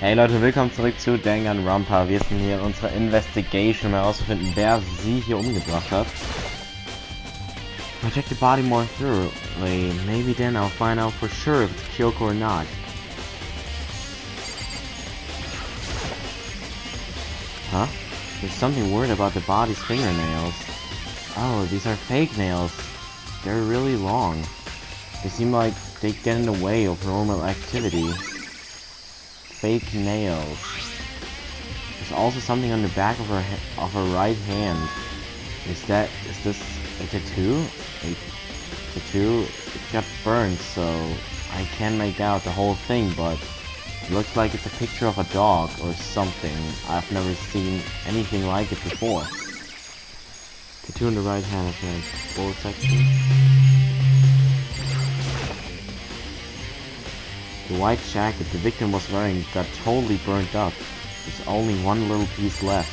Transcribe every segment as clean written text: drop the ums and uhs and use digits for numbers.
Hey Leute, willkommen zurück zu Danganronpa. Wir sind hier in unserer Investigation, um herauszufinden, wer sie hier umgebracht hat. I check the body more thoroughly. Maybe then I'll find out for sure if it's Kyoko or not. Huh? There's something weird about the body's fingernails. Oh, these are fake nails. They're really long. They seem like they get in the way of normal activity. Fake nails. There's also something on the back of her right hand. Is this a tattoo? A tattoo? It got burned, so I can't make out the whole thing, but it looks like it's a picture of a dog or something. I've never seen anything like it before. Tattoo on the right hand of the full section. The white jacket the victim was wearing got totally burnt up. There's only one little piece left.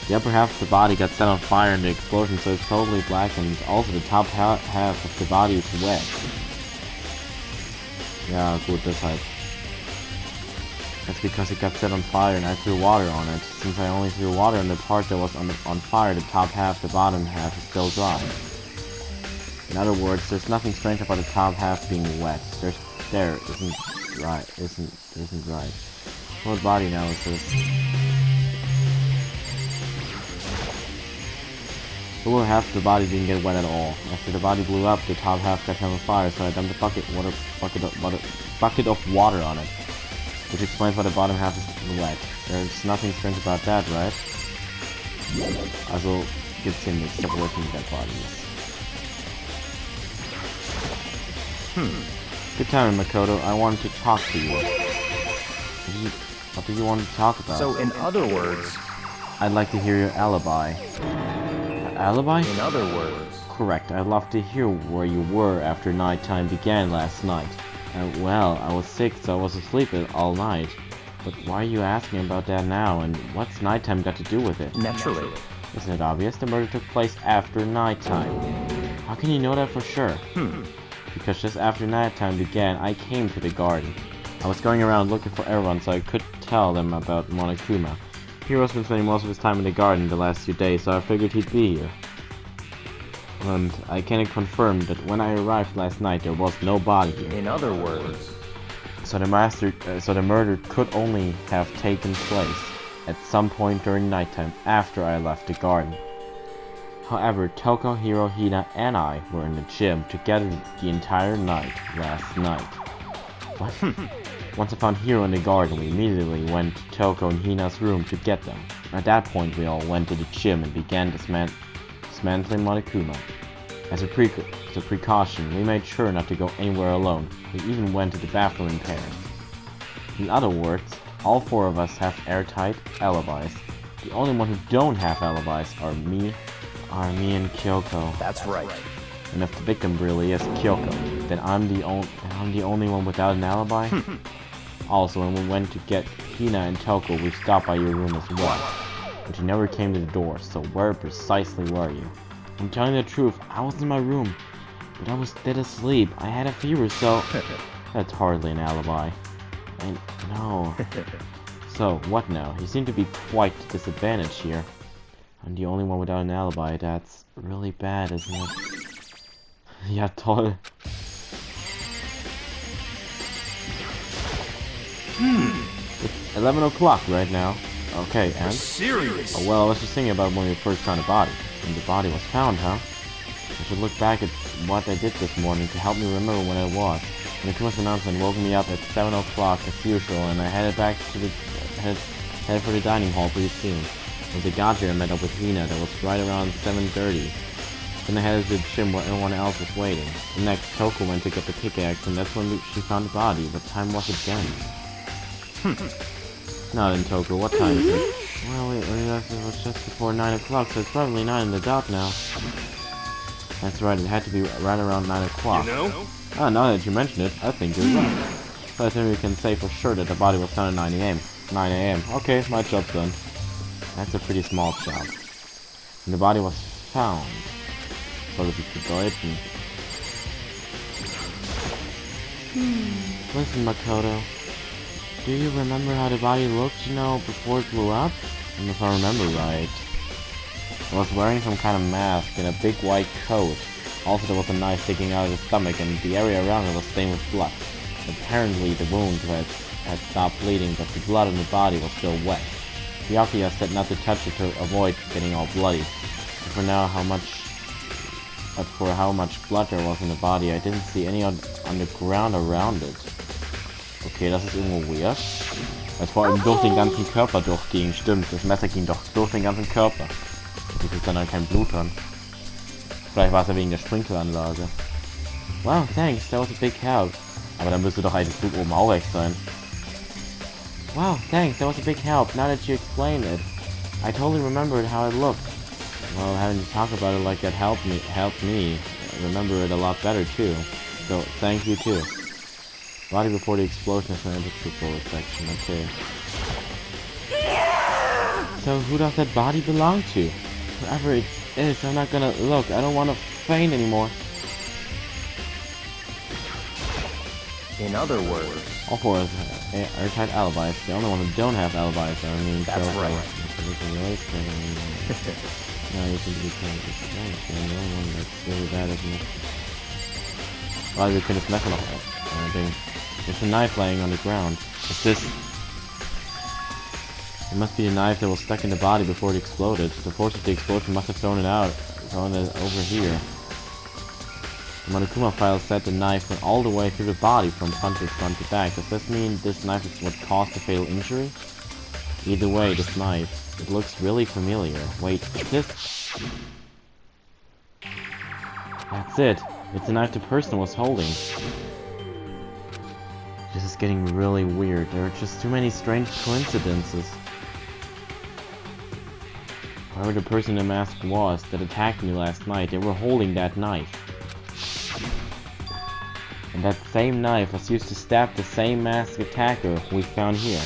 The upper half of the body got set on fire in the explosion, so it's totally black, and also the top half of the body is wet. Ja, gut, deshalb. That's because it got set on fire and I threw water on it. Since I only threw water on the part that was on fire, the top half, the bottom half is still dry. In other words, there's nothing strange about the top half being wet. There isn't dry. What body analysis? The lower half of the body didn't get wet at all. After the body blew up, the top half got held on fire, so I dumped a bucket of water on it, which explains why the bottom half is wet. There's nothing strange about that, right? Also gibt's hier nichts, step away from the dead bodies. Good time, Makoto. I wanted to talk to you. What do you want to talk about? So, in other words... I'd like to hear your alibi. Alibi? In other words... Correct. I'd love to hear where you were after nighttime began last night. Well, I was sick, so I was asleep all night. But why are you asking about that now, and what's nighttime got to do with it? Naturally. Isn't it obvious? The murder took place after nighttime. How can you know that for sure? Because just after nighttime began, I came to the garden. I was going around looking for everyone so I could tell them about Monokuma. Hiro's been spending most of his time in the garden the last few days, so I figured he'd be here. And I can confirm that when I arrived last night, there was no body here. In other words... So the murder could only have taken place at some point during nighttime after I left the garden. However, Toko, Hiro, Hina, and I were in the gym together the entire night last night. What? Once I found Hiro in the garden, we immediately went to Toko and Hina's room to get them. At that point, we all went to the gym and began dismantling Monokuma. As a precaution, we made sure not to go anywhere alone. We even went to the bathroom in pairs. In other words, all four of us have airtight alibis. The only one who don't have alibis are me and Kyoko. That's right. And if the victim really is Kyoko, then I'm the only one without an alibi? Also, when we went to get Hina and Toko, we stopped by your room as well. But you never came to the door, so where precisely were you? I'm telling the truth, I was in my room, but I was dead asleep. I had a fever, so... That's hardly an alibi. I know. So, what now? You seem to be quite disadvantaged here. I'm the only one without an alibi. That's really bad, isn't it? Ja, toll. It's 11 o'clock right now. Okay, and? Serious? Oh, well, I was just thinking about when we first found the body. When the body was found, huh? I should look back at what I did this morning to help me remember when it was. The Kuma's announcement woke me up at 7 o'clock as usual, and I headed back to headed for the dining hall pretty soon. When I got here, I met up with Hina. That was right around 7:30. Then I headed to the gym where everyone else was waiting. The next, Toko went to get the pickaxe, and that's when she found the body. What time was it then? Now then, Toko, what time is it? Well, it was just before 9 o'clock, so it's probably 9 in the dot now. That's right, it had to be right around 9 o'clock. You know? Ah, now that you mention it, I think you're right. So I think we can say for sure that the body was found at 9 a.m. 9 a.m. Okay, my job's done. That's a pretty small job. And the body was found. Soll das jetzt bedeuten? Listen, Makoto. Do you remember how the body looked, you know, before it blew up? And if I remember right, it was wearing some kind of mask and a big white coat. Also, there was a knife sticking out of his stomach, and the area around it was stained with blood. Apparently, the wound had stopped bleeding, but the blood in the body was still wet. Byakuya said not to touch it to avoid getting all bloody. For how much blood there was in the body, I didn't see any on the ground around it. Okay, das ist irgendwo weird. Weil es vor allem durch den ganzen Körper durchging. Stimmt, das Messer ging doch durch den ganzen Körper. Das ist dann kein Blut dran. Vielleicht war es ja wegen der Sprinkleranlage. Wow, thanks, that was a big help. Aber dann müsste doch eigentlich Blut oben auch weg sein. Wow, thanks, that was a big help. Now that you explained it, I totally remembered how it looked. Well, having to talk about it like that helped me remember it a lot better too. So, thank you too. Body before the explosion is an integral section, okay. So, who does that body belong to? Whoever it is, I'm not gonna look. I don't want to faint anymore. In other words, All four of us are airtight alibis. The only one who don't have alibis are me. That's right. No, you seem to be kind of strange. The only one that's really bad is me. Well, wir können das Messer noch Ding. There's a knife laying on the ground. What's this? It must be a knife that was stuck in the body before it exploded. The force of the explosion must have thrown it over here. The Monokuma file said the knife went all the way through the body from front to back. Does this mean this knife is what caused the fatal injury? Either way, this knife, it looks really familiar. Wait, is this? That's it. It's the knife the person was holding. This is getting really weird. There are just too many strange coincidences. Whoever the person in the mask was that attacked me last night, they were holding that knife. And that same knife was used to stab the same masked attacker we found here.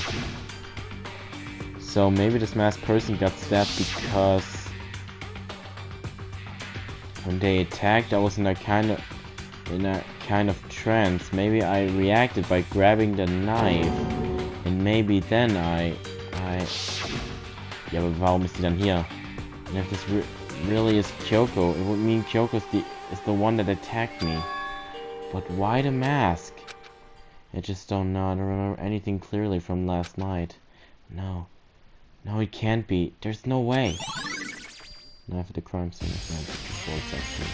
So maybe this masked person got stabbed because when they attacked I was in a kind of trance. Maybe I reacted by grabbing the knife. And maybe then Ja, aber warum ist die dann hier? And if this really is Kyoko, it would mean Kyoko is the one that attacked me. But why the mask? I just don't know. I don't remember anything clearly from last night. No, it can't be. There's no way. Now for the crime scene, section.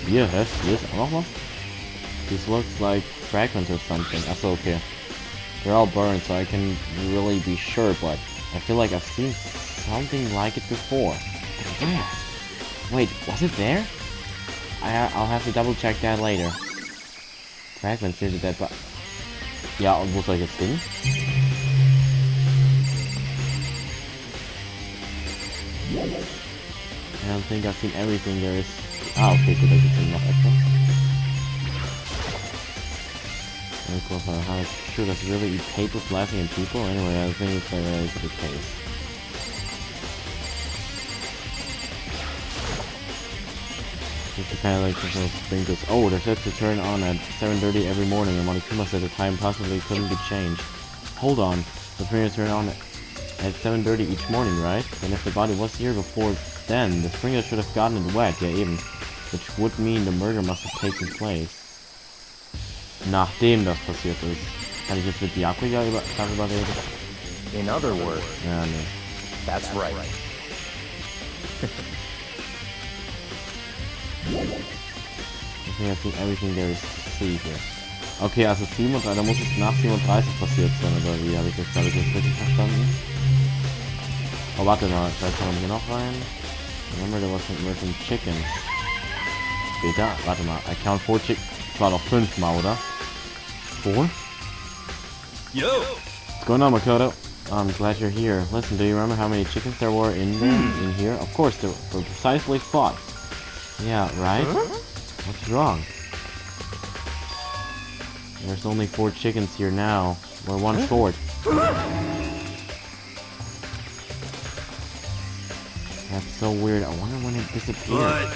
Hier ist auch noch was? This looks like fragments or something. Achso, okay. They're all burned, so I can really be sure, but I feel like I've seen something like it before. Where? Wait, was it there? I'll have to double check that later. Fragments near the dead body. Ja, und wo soll ich jetzt hin? I don't think I've seen everything there is. Ah, okay, gut, da gibt's ja noch etwas. I'm sure that's really eat paper, blasting at people. Anyway, I think it's really the case. It's kind of like the sprinkles. Oh, they're set to turn on at 7:30 every morning, and Monokuma said the time possibly couldn't be changed. Hold on, the sprinklers turn on at 7:30 each morning, right? And if the body was here before then, the sprinkler should have gotten it wet, yeah, even. Which would mean the murder must have taken place. Nachdem das passiert ist. Kann ich jetzt mit Byakuya darüber reden? in other words, Ja, nee. that's right. I think I've seen everything there is to see here. Okay, also 37, da muss es nach 37 passiert sein, oder wie? Habe ich das richtig verstanden? Oh, warte mal, vielleicht kommen wir hier noch rein. Remember there was some chickens. Später, warte mal, I count 4 chickens. Es war doch 5 mal, oder? 4? Yo! What's going on, Makoto? I'm glad you're here. Listen, do you remember how many chickens there were in here? Of course, there were precisely 5. Yeah, right? What's wrong? There's only 4 chickens here now. We're 1 short. That's so weird. I wonder when it disappeared.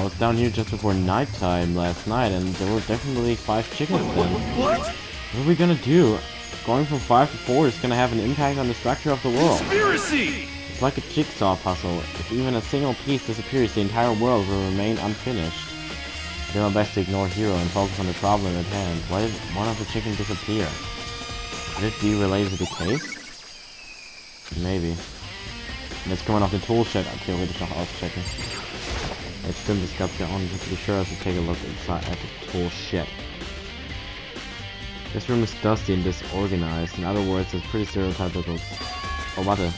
I was down here just before nighttime last night, and there were definitely 5 chickens then. What? What are we gonna do? Going from 5 to 4 is gonna have an impact on the structure of the world. Conspiracy! It's like a jigsaw puzzle. If even a single piece disappears, the entire world will remain unfinished. I do my best to ignore Hero and focus on the problem at hand. Why did one of the chickens disappear? Could it be related to the case? Maybe. Und jetzt können wir noch den Toolshed theoretisch noch auschecken. Jetzt stimmt, es gab ja auch nicht. To be sure, I should take a look inside at the toolshed. This room is dusty and disorganized. In other words, it's pretty stereotypical. Oh, warte.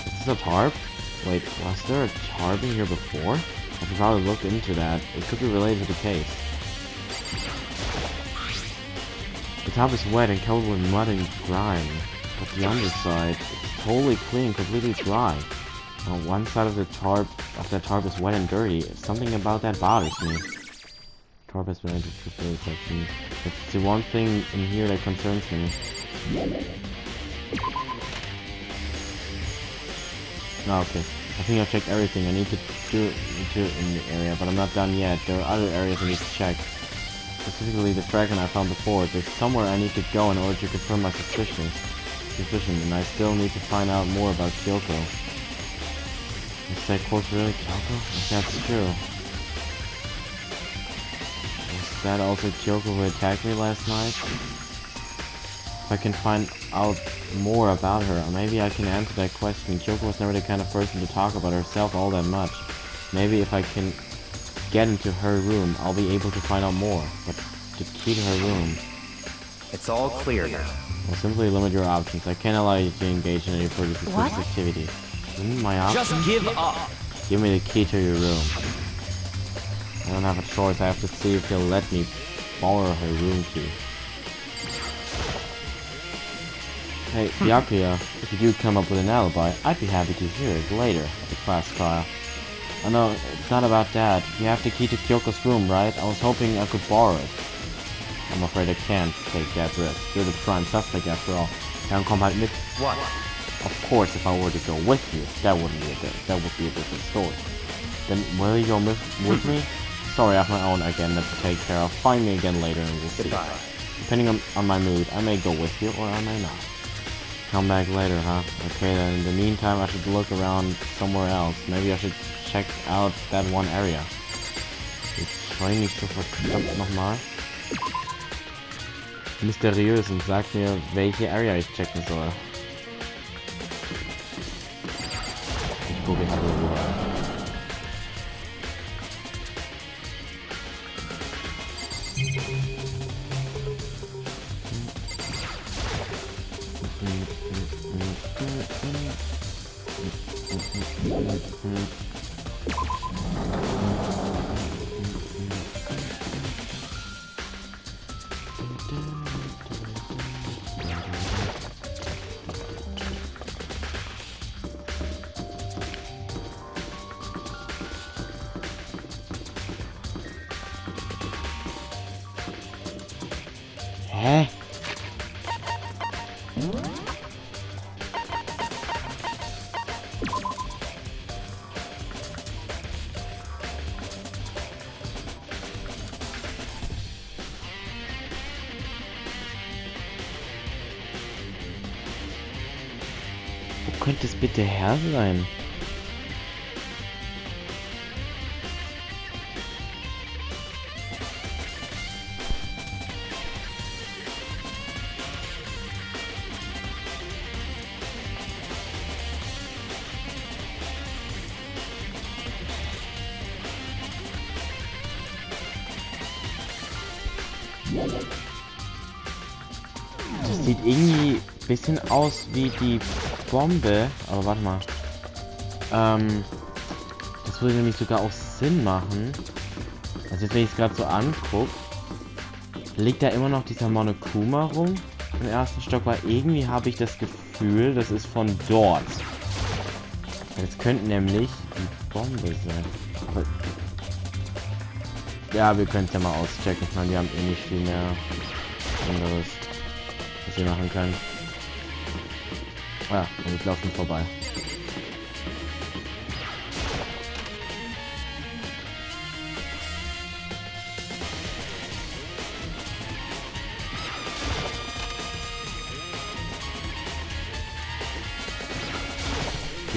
Is this a tarp? Wait, was there a tarp in here before? I should probably look into that. It could be related to the case. The top is wet and covered with mud and grime, but the underside is totally clean, completely dry. On one side of the tarp is wet and dirty. Something about that bothers me. Tarp has been entered to the section. It's the one thing in here that concerns me. Oh, okay. I think I've checked everything I need to do in the area, but I'm not done yet. There are other areas I need to check. Specifically the fragment I found before. There's somewhere I need to go in order to confirm my suspicion, and I still need to find out more about Kyoko. Is that course really Kyoko? If that's true. Was that also Kyoko who attacked me last night? If I can find out more about her, maybe I can answer that question. Kyoko was never the kind of person to talk about herself all that much. Maybe if I can get into her room, I'll be able to find out more. But the key to her room... It's all clear now. Well, simply limit your options. I can't allow you to engage in any further suspicious activity. Limit my options? Just give up! Give me the key to your room. I don't have a choice. I have to see if he'll let me borrow her room key. Hey, Byakuya, if you do come up with an alibi, I'd be happy to hear it later at the class trial. Oh no, it's not about that. You have the key to Kyoko's room, right? I was hoping I could borrow it. I'm afraid I can't take that risk. You're the prime suspect after all. Now come halt mit. What? Of course, if I were to go with you, that would be a different story. Then will you go with me? Sorry, I have my own agenda to take care of. Find me again later and we'll see. Goodbye. Depending on my mood, I may go with you or I may not. Come back later, huh? Okay, then in the meantime I should look around somewhere else. Maybe I should check out that one area. Ich schreie nicht so verdammt nochmal. Mysteriös und sagt mir, welche Area ich checken soll. Ich gucke halt überall. Hä? Wo könnte es bitte her sein? Das sieht irgendwie ein bisschen aus wie die Bombe, aber warte mal. Das würde nämlich sogar auch Sinn machen. Also jetzt, wenn ich es gerade so angucke, liegt da immer noch dieser Monokuma rum im ersten Stock, weil irgendwie habe ich das Gefühl, das ist von dort. Das könnte nämlich die Bombe sein. Aber ja, wir können es ja mal auschecken. Ich meine, wir haben eh nicht viel mehr anderes, was wir machen können. Ja, und ich laufe vorbei.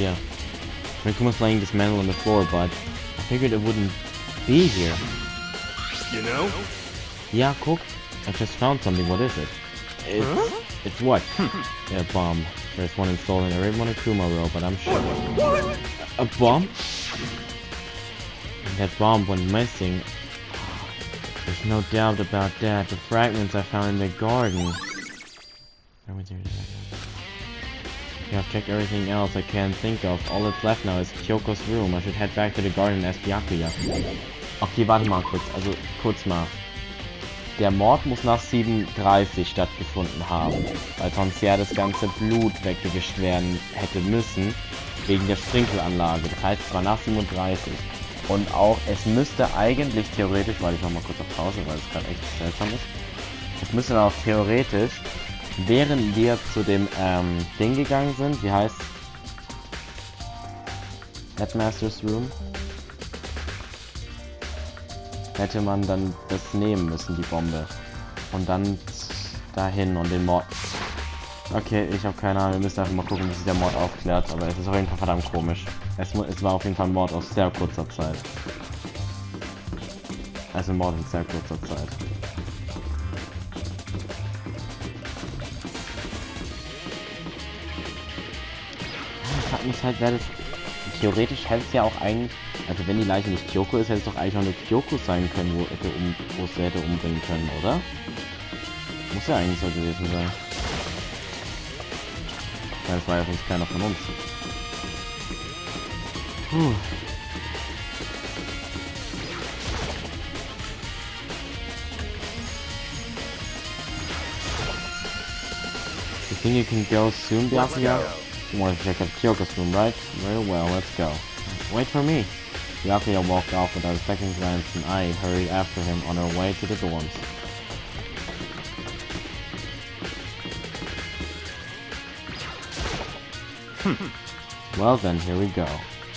here. Rikuma's laying dismantled on the floor, but I figured it wouldn't be here. You know? Yeah, guck. I just found something. What is it? It's what? Yeah, a bomb. There's one installed in every Monokuma row, but I'm sure. What? A bomb? That bomb went missing. There's no doubt about that. The fragments I found in the garden. Yeah, I've checked everything else I can think of. All that's left now is Kyoko's room. I should head back to the garden and ask Byakuya. Okay, warte mal kurz. Also, kurz mal. Der Mord muss nach 7:30 stattgefunden haben. Weil sonst ja das ganze Blut weggewischt werden hätte müssen. Wegen der Sprinkelanlage. Das heißt, es war nach 37. Und auch, es müsste eigentlich theoretisch, weil ich mach mal kurz auf Pause, weil es gerade echt seltsam ist. Es müsste auch theoretisch, während wir zu dem Ding gegangen sind, wie heißt Headmaster's Room, hätte man dann das nehmen müssen, die Bombe. Und dann dahin und den Mord. Okay, ich habe keine Ahnung, wir müssen einfach mal gucken, wie sich der Mord aufklärt, aber es ist auf jeden Fall verdammt komisch. Es war auf jeden Fall ein Mord aus sehr kurzer Zeit. Also ein Mord in sehr kurzer Zeit. Ich frag mich halt, wer das... Theoretisch hätte es ja auch eigentlich... Also wenn die Leiche nicht Kyoko ist, hätte es doch eigentlich auch eine Kyoko sein können, wo es hätte umbringen können, oder? Muss ja eigentlich so gewesen sein. Das war ja sonst keiner von uns. You think you can go soon, Byakuya? You want to check out Kyoko's room, right? Very well, let's go. Wait for me. Byakuya walked off without a second glance, and I hurried after him on our way to the dorms. Well then, here we go.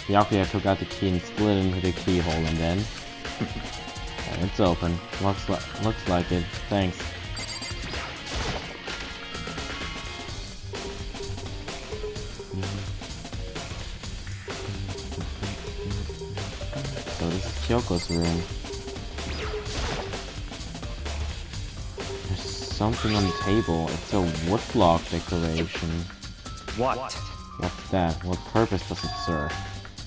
Byakuya took out the key and split it into the keyhole, and then... and it's open. Looks like it. Thanks. So this is Kyoko's room. There's something on the table. It's a woodblock decoration. What? What's that? What purpose does it serve?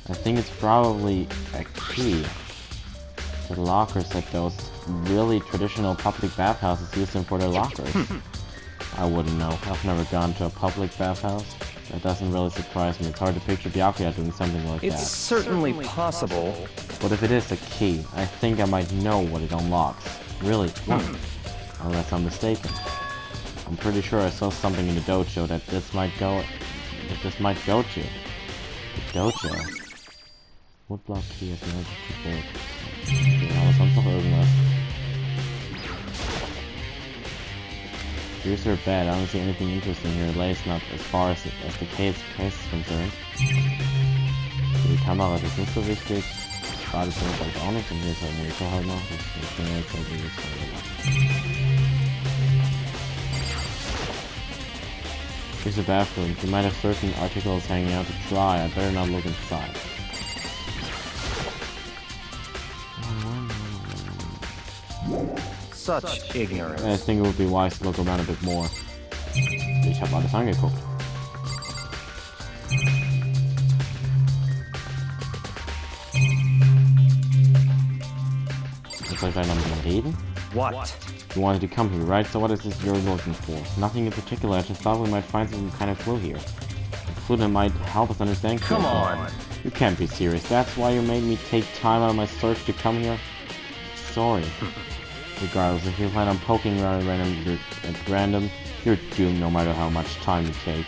I think it's probably a key. The lockers that those really traditional public bathhouses use them for their lockers. I wouldn't know. I've never gone to a public bathhouse. That doesn't really surprise me. It's hard to picture Byakuya doing something like that. It's certainly possible. But if it is a key, I think I might know what it unlocks. Really? Unless I'm mistaken. I'm pretty sure I saw something in the dojo that this might go to. The dojo. Woodblock key is another board. Ja, aber sonst noch irgendwas. Here's her bed. I don't see anything interesting here. At least not as far as the case is concerned. Die Kamera, das ist nicht so wichtig. Gerade ist das auch nicht. Und hier ist halt Monitor halt noch. Das ist schön, jetzt halt Here's the bathroom. You might have certain articles hanging out to dry. I better not look inside. Such ignorance. I think it would be wise to look around a bit more. Ich habe alles angeguckt. Jetzt soll ich gleich noch mit ihm reden? What? You wanted to come here, right? So what is this you're looking for? Nothing in particular. I just thought we might find some kind of clue here. A clue that might help us understand. Come on. You can't be serious. That's why you made me take time out of my search to come here? Sorry. Regardless, if you plan on poking around at random, you're doomed no matter how much time you take.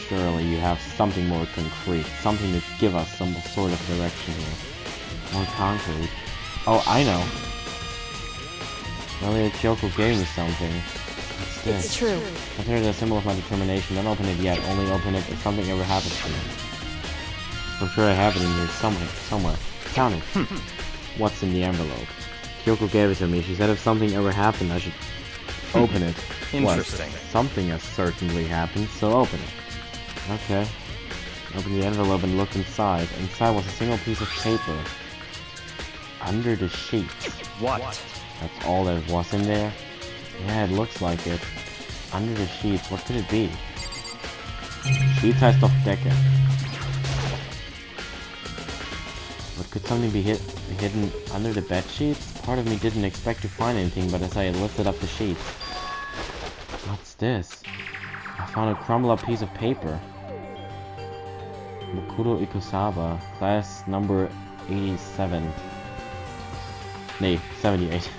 Surely you have something more concrete, something to give us some sort of direction here. More concrete. Oh, I know. Earlier, Kyoko gave me something. What's this? It's true. Consider it a symbol of my determination. Don't open it yet. Only open it if something ever happens to me. I'm sure I have it in here somewhere. Count it. What's in the envelope? Kyoko gave it to me. She said if something ever happened, I should open it. Interesting. What? Something has certainly happened, so open it. Okay. Opened the envelope and looked inside. Inside was a single piece of paper. Under the sheets. What? That's all there was in there? Yeah, it looks like it. Under the sheets, what could it be? Sheet-sized Decke. But could something be hidden under the bed sheets? Part of me didn't expect to find anything, but as I lifted up the sheets... What's this? I found a crumbled up piece of paper. Mokuro Ikusaba, class number 87. Nay, 78.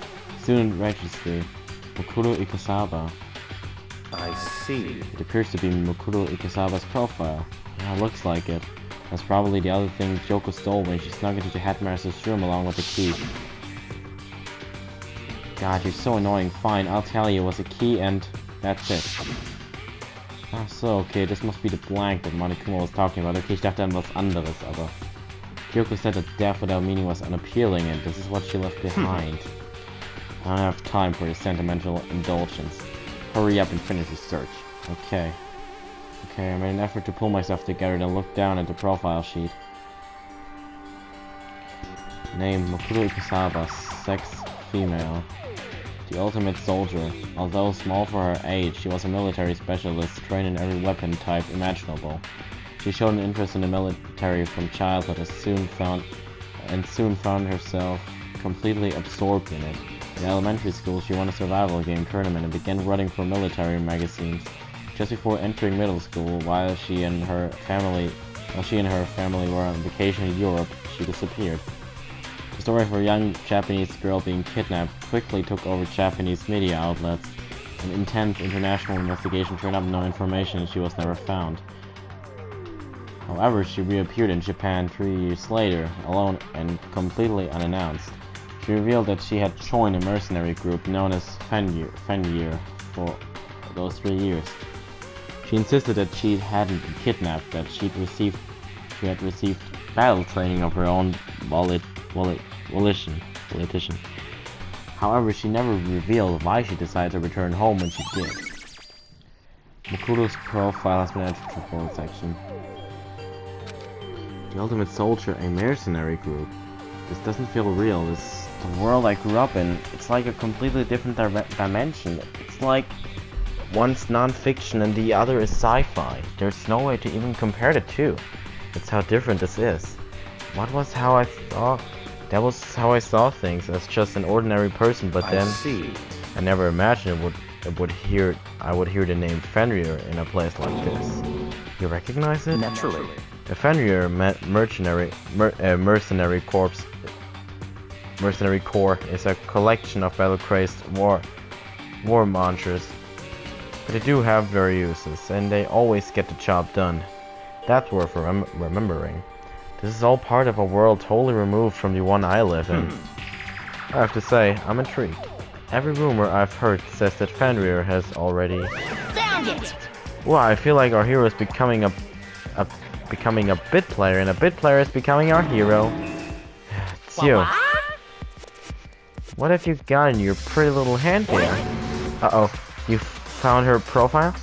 Student registry. Mokuro Ikusaba. I see. It appears to be Mokuro Ikusaba's profile. Yeah, looks like it. That's probably the other thing Kyoko stole when she snuck into the headmaster's room along with the key. God, you're so annoying. Fine, I'll tell you, it was a key and that's it. Ah, so, okay, this must be the blank that Monokuma was talking about. Okay, ich dachte an was anderes, aber... Kyoko said that death without meaning was unappealing, and this is what she left behind. I don't have time for this sentimental indulgence. Hurry up and finish the search. Okay. Okay, I made an effort to pull myself together, then looked down at the profile sheet. Name, Mokuro Ikusaba, sex, female. The ultimate soldier. Although small for her age, she was a military specialist, trained in every weapon type imaginable. She showed an interest in the military from childhood and soon found herself completely absorbed in it. In elementary school, she won a survival game tournament and began running for military magazines. Just before entering middle school, while she and her family were on vacation in Europe, she disappeared. The story of a young Japanese girl being kidnapped quickly took over Japanese media outlets. An intense international investigation turned up no information and she was never found. However, she reappeared in Japan 3 years later, alone and completely unannounced. She revealed that she had joined a mercenary group known as Fenrir for those 3 years. She insisted that she hadn't been kidnapped, that she had received battle training of her own volition. However, she never revealed why she decided to return home when she did. Mokuro's profile has been added to the forward section. The Ultimate Soldier, a mercenary group. This doesn't feel real. This is the world I grew up in. It's like a completely different dimension. It's like one's non-fiction and the other is sci-fi. There's no way to even compare the two. That's how different this is. That was how I saw things as just an ordinary person, but then I never imagined I would hear the name Fenrir in a place like this. You recognize it? Naturally. A Fenrir mercenary corps is a collection of battle-crazed war monsters. But they do have their uses, and they always get the job done. That's worth remembering. This is all part of a world totally removed from the one I live in. I have to say, I'm intrigued. Every rumor I've heard says that Fenrir has already... Found it! Well, I feel like our hero is becoming a bit player, and a bit player is becoming our hero. It's you. What have you got in your pretty little hand there? Uh-oh, you found her profile?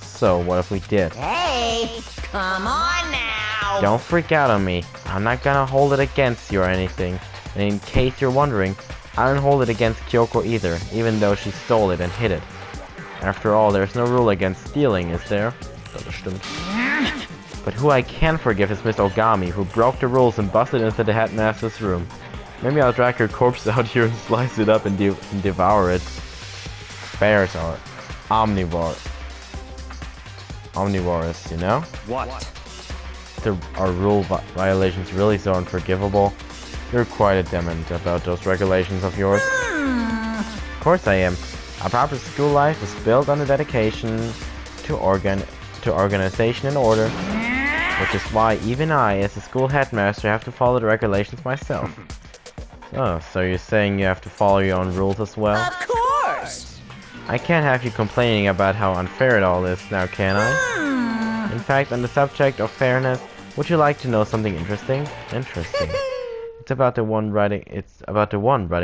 So, what if we did? Hey, come on now! Don't freak out on me. I'm not gonna hold it against you or anything. And in case you're wondering, I don't hold it against Kyoko either, even though she stole it and hid it. After all, there's no rule against stealing, is there? But who I can forgive is Miss Ogami, who broke the rules and busted into the headmaster's room. Maybe I'll drag her corpse out here and slice it up and devour it. Bears are omnivorous, you know? What? Are rule violations really so unforgivable? You're quite adamant about those regulations of yours. Of course I am. A proper school life is built on the dedication to organization and order, which is why even I, as a school headmaster, have to follow the regulations myself. Oh, so you're saying you have to follow your own rules as well? Of course! I can't have you complaining about how unfair it all is now, can I? In fact, on the subject of fairness, would you like to know something interesting? Interesting. It's about the one writing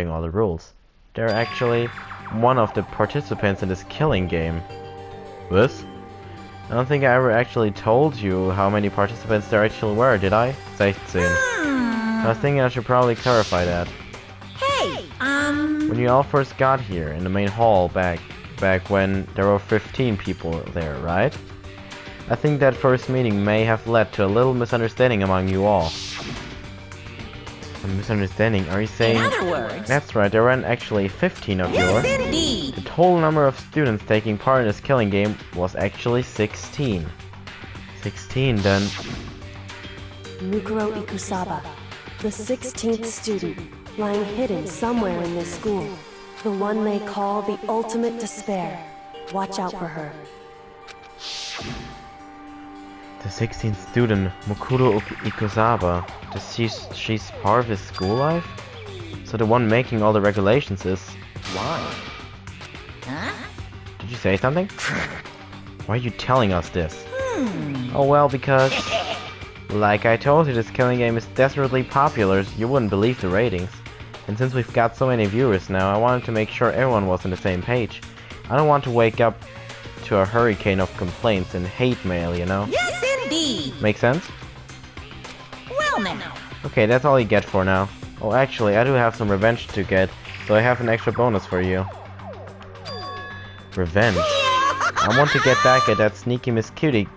all the rules. They're actually one of the participants in this killing game. This? I don't think I ever actually told you how many participants there actually were, did I? 16. I was thinking I should probably clarify that. Hey, When you all first got here, in the main hall back when there were 15 people there, right? I think that first meeting may have led to a little misunderstanding among you all. A misunderstanding? Are you saying... in other words... That's right, there weren't actually 15 of you. Yes, indeed. The total number of students taking part in this killing game was actually 16. 16 then. Mukuro Ikusaba, the 16th student, lying hidden somewhere in this school. The one they call the ultimate despair. Watch out for her. The 16th student, Mukuro Ikusaba. She's part of his school life? So the one making all the regulations is... Why? Huh? Did you say something? Why are you telling us this? Oh well, because... Like I told you, this killing game is desperately popular, so you wouldn't believe the ratings. And since we've got so many viewers now, I wanted to make sure everyone was on the same page. I don't want to wake up to a hurricane of complaints and hate mail, you know? Yes, indeed. Make sense? Well, now. Okay, that's all you get for now. Oh, actually, I do have some revenge to get, so I have an extra bonus for you. Revenge? I want to get back at that sneaky Miss Kitty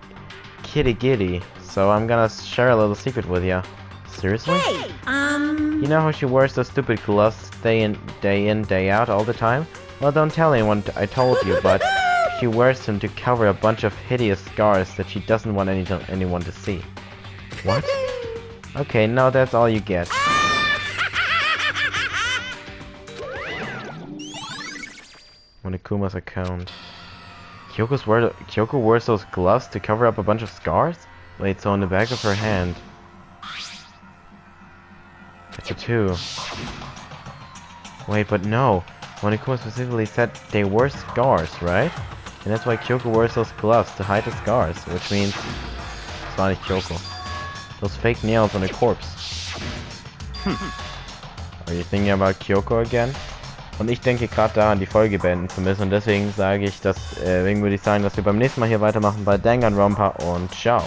Giddy, so I'm gonna share a little secret with you. Seriously? Hey, You know how she wears those stupid gloves day in, day out all the time? Well, don't tell anyone I told you, but she wears them to cover a bunch of hideous scars that she doesn't want anyone to see. What? Okay, now that's all you get. Monikuma's account. Kyoko wears those gloves to cover up a bunch of scars? Wait, so on the back of her hand. That's a 2. Wait, but no. Monokuma specifically said they were scars, right? And that's why Kyoko wears those gloves to hide the scars, which means it's not Kyoko. Those fake nails on a corpse. Are you thinking about Kyoko again? Und ich denke gerade daran, die Folge beenden zu müssen. Und deswegen sage ich, deswegen würde ich sagen, dass wir beim nächsten Mal hier weitermachen bei Danganronpa und ciao.